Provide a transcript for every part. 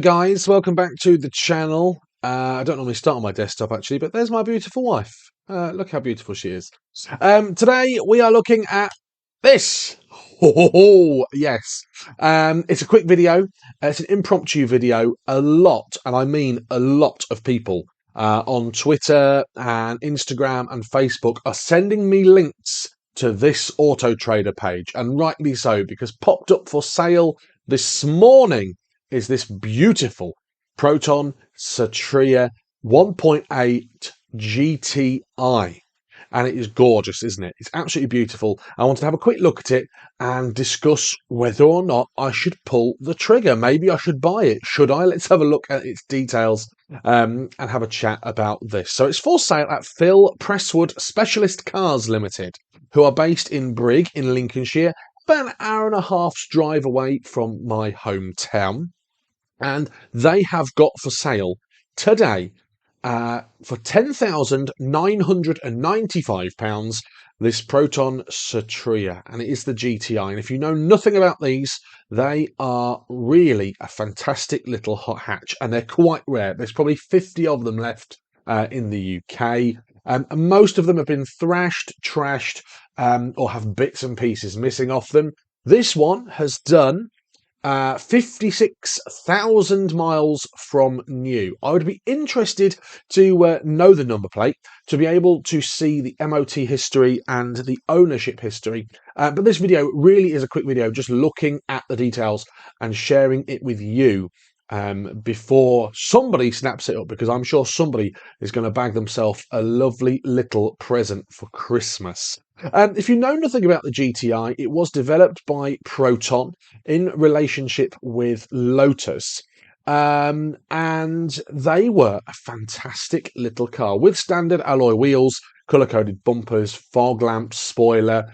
Guys, welcome back to the channel. I don't normally start on my desktop actually, but there's my beautiful wife. Look how beautiful she is. Today we are looking at this. Oh, yes. It's a quick video. It's an impromptu video. A lot, and I mean a lot of people on Twitter and Instagram and Facebook are sending me links to this Auto Trader page, and rightly so, because popped up for sale this morning is this beautiful Proton Satria 1.8 GTI. And it is gorgeous, isn't it? It's absolutely beautiful. I wanted to have a quick look at it and discuss whether or not I should pull the trigger. Maybe I should buy it. Should I? Let's have a look at its details and have a chat about this. So it's for sale at Phil Presswood Specialist Cars Limited, who are based in Brigg in Lincolnshire, about an hour and a half's drive away from my hometown. And they have got for sale today for £10,995 this Proton Satria, and it is the GTI. And if you know nothing about these, they are really a fantastic little hot hatch, and they're quite rare. There's probably 50 of them left in the UK. And most of them have been thrashed, trashed, or have bits and pieces missing off them. This one has done 56,000 miles from new. I would be interested to know the number plate, to be able to see the MOT history and the ownership history. But this video really is a quick video, just looking at the details and sharing it with you before somebody snaps it up, because I'm sure somebody is going to bag themselves a lovely little present for Christmas. If you know nothing about the GTI, it was developed by Proton in relationship with Lotus. And they were a fantastic little car with standard alloy wheels, colour-coded bumpers, fog lamps, spoiler,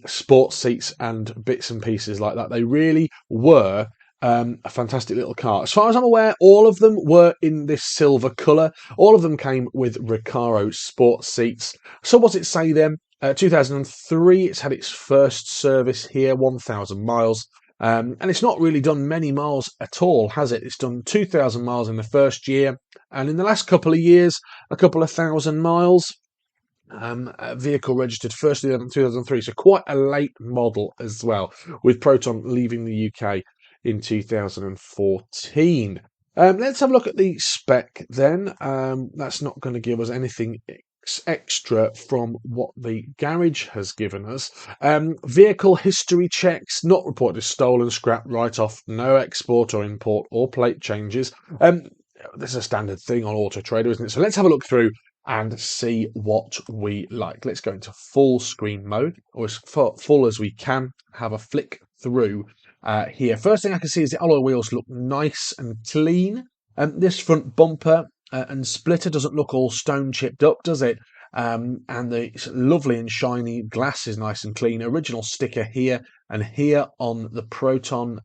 sports seats and bits and pieces like that. They really were a fantastic little car. As far as I'm aware, all of them were in this silver colour. All of them came with Recaro sports seats. So what's it say then? 2003, it's had its first service here, 1,000 miles. And it's not really done many miles at all, has it? It's done 2,000 miles in the first year, and in the last couple of years, a couple of thousand miles. Vehicle registered 1st of 2003, so quite a late model as well, with Proton leaving the UK in 2014. Let's have a look at the spec then. That's not going to give us anything extra from what the garage has given us. Vehicle history checks, not reported as stolen, scrap, write-off, no export or import or plate changes. This is a standard thing on Auto Trader, isn't it? So let's have a look through and see what we like. Let's go into full screen mode, or as full as we can. Have a flick through here. First thing I can see is the alloy wheels look nice and clean. This front bumper and splitter doesn't look all stone chipped up, does it? And the lovely and shiny glass is nice and clean. Original sticker here and here on the Proton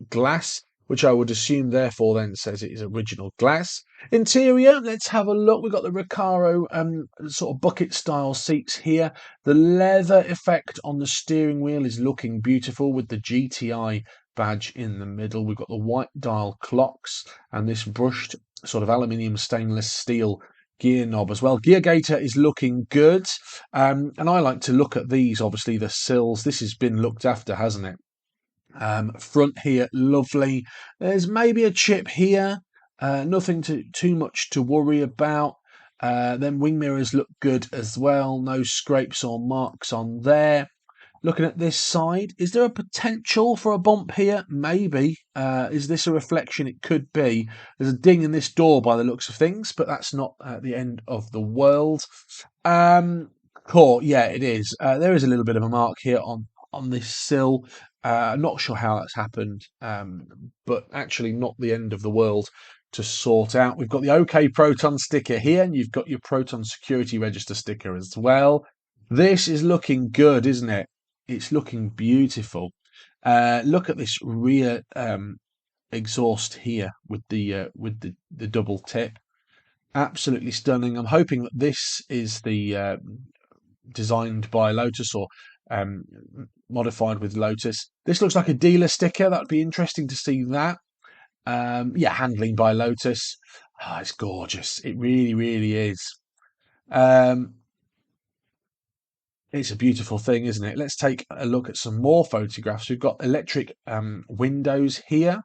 glass, which I would assume therefore then says it is original glass. Interior, let's have a look. We've got the Recaro sort of bucket style seats here. The leather effect on the steering wheel is looking beautiful with the GTI badge in the middle. We've got the white dial clocks and this brushed sort of aluminium stainless steel gear knob as well. Gear gator is looking good, and I like to look at these, obviously the sills. This has been looked after, hasn't it? Front here, lovely. There's maybe a chip here, nothing too much to worry about. Then wing mirrors look good as well, no scrapes or marks on there. Looking at this side, is there a potential for a bump here? Maybe. Is this a reflection? It could be. There's a ding in this door by the looks of things, but that's not the end of the world. Cool, yeah, it is. There is a little bit of a mark here on this sill. Not sure how that's happened, but actually not the end of the world to sort out. We've got the OK Proton sticker here, and you've got your Proton security register sticker as well. This is looking good, isn't it? It's looking beautiful. Look at this rear exhaust here with the double tip. Absolutely stunning. I'm hoping that this is the designed by Lotus or modified with Lotus. This looks like a dealer sticker. That would be interesting to see that. Yeah, handling by Lotus. Oh, it's gorgeous. It really, really is. Um, it's a beautiful thing, isn't it? Let's take a look at some more photographs. We've got electric windows here.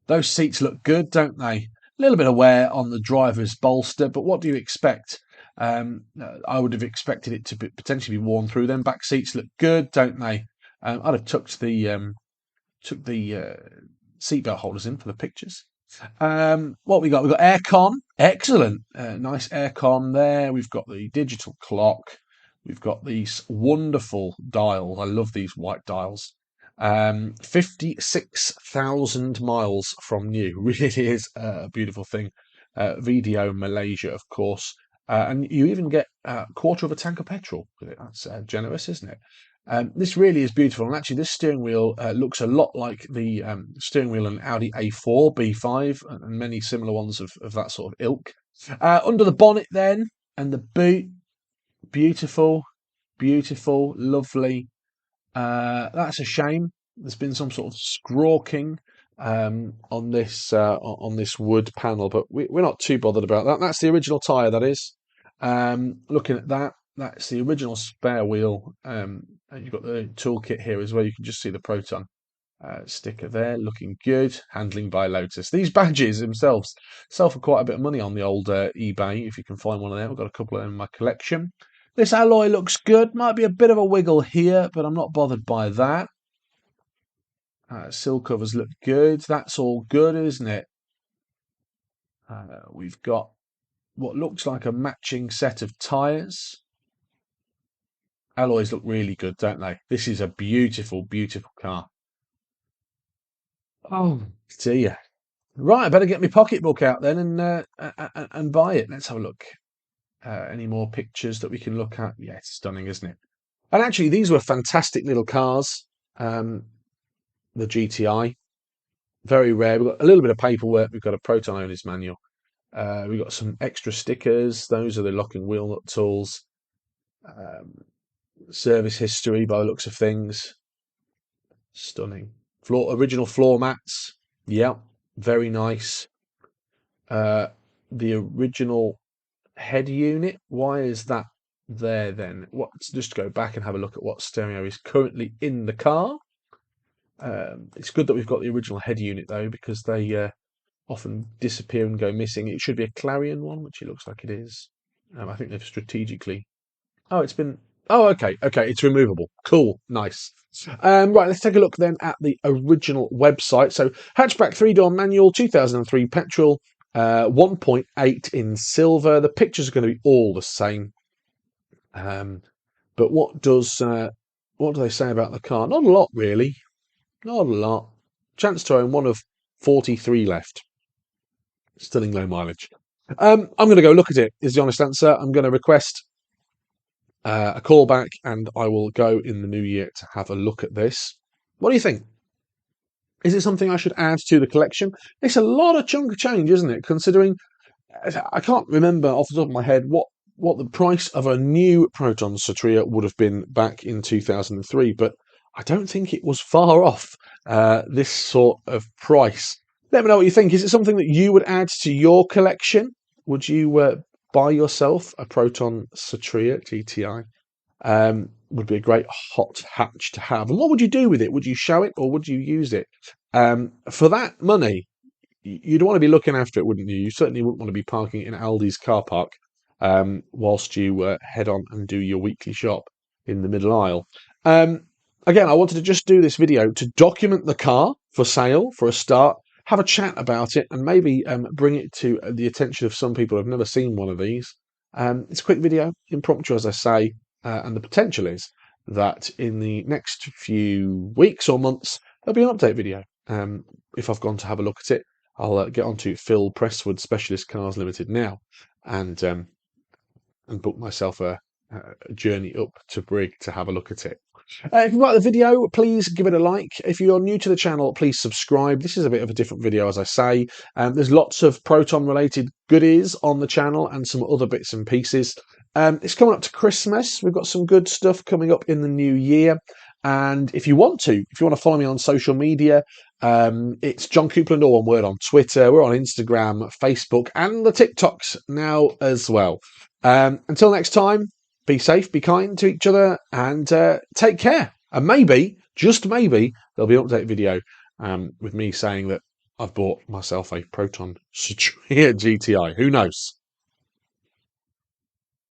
Those seats look good, don't they? A little bit of wear on the driver's bolster, but what do you expect? I would have expected it to potentially be worn through. Them back seats look good, don't they? I'd have took the seatbelt holders in for the pictures. What we got? We've got aircon. Excellent. Nice aircon there. We've got the digital clock. We've got these wonderful dials. I love these white dials. 56,000 miles from new. Really is a beautiful thing. VDO Malaysia, of course. And you even get a quarter of a tank of petrol with it. That's generous, isn't it? This really is beautiful, and actually, this steering wheel looks a lot like the steering wheel in Audi A4, B5, and many similar ones of that sort of ilk. Under the bonnet, then, and the boot, beautiful, beautiful, lovely. That's a shame. There's been some sort of scrawking on this wood panel, but we're not too bothered about that. That's the original tyre, that is. Looking at that, that's the original spare wheel. And you've got the toolkit here as well. You can just see the Proton sticker there, looking good. Handling by Lotus. These badges themselves sell for quite a bit of money on the old eBay, if you can find one of them. I've got a couple of them in my collection. This alloy looks good. Might be a bit of a wiggle here, but I'm not bothered by that. Sill covers look good. That's all good, isn't it? We've got what looks like a matching set of tyres. Alloys look really good, don't they? This is a beautiful, beautiful car. Oh dear. Right, I better get my pocketbook out then and buy it. Let's have a look. Any more pictures that we can look at? Yeah, it's stunning, isn't it? And actually, these were fantastic little cars. The GTI, very rare. We've got a little bit of paperwork. We've got a Proton owner's manual. We've got some extra stickers. Those are the lock and wheel nut tools. Service history by the looks of things. Stunning. Original floor mats. Yeah, very nice. The original head unit. Why is that there then? Let's just go back and have a look at what stereo is currently in the car. It's good that we've got the original head unit though, because they often disappear and go missing. It should be a Clarion one, which it looks like it is. I think they've strategically. Oh, it's been. Oh, okay, it's removable. Cool, nice. Right, let's take a look then at the original website. So, hatchback 3-door manual, 2003 petrol, 1.8 in silver. The pictures are going to be all the same. But what do they say about the car? Not a lot, really. Not a lot. Chance to own one of 43 left. Stunning low mileage. I'm going to go look at it, is the honest answer. I'm going to request a call back, and I will go in the new year to have a look at this. What do you think? Is it something I should add to the collection? It's a lot of chunk of change, isn't it? Considering I can't remember off the top of my head what the price of a new Proton Satria would have been back in 2003, but I don't think it was far off this sort of price. Let me know what you think. Is it something that you would add to your collection? Would you buy yourself a Proton Satria GTI? Would be a great hot hatch to have. And what would you do with it? Would you show it or would you use it? For that money, you'd want to be looking after it, wouldn't you? You certainly wouldn't want to be parking it in Aldi's car park whilst you head on and do your weekly shop in the middle aisle. Again, I wanted to just do this video to document the car for sale for a start, have a chat about it, and maybe bring it to the attention of some people who have never seen one of these. It's a quick video, impromptu as I say, and the potential is that in the next few weeks or months, there'll be an update video. If I've gone to have a look at it, I'll get onto Phil Presswood Specialist Cars Limited now and book myself a journey up to Brig to have a look at it. If you like the video, please give it a like. If you're new to the channel, please subscribe. This is a bit of a different video, as I say. There's lots of Proton-related goodies on the channel and some other bits and pieces. It's coming up to Christmas. We've got some good stuff coming up in the new year. And if you want to follow me on social media, it's John Coupland, all one word, on Twitter. We're on Instagram, Facebook, and the TikToks now as well. Until next time, be safe, be kind to each other, and take care. And maybe, just maybe, there'll be an update video with me saying that I've bought myself a Proton Satria GTI. Who knows?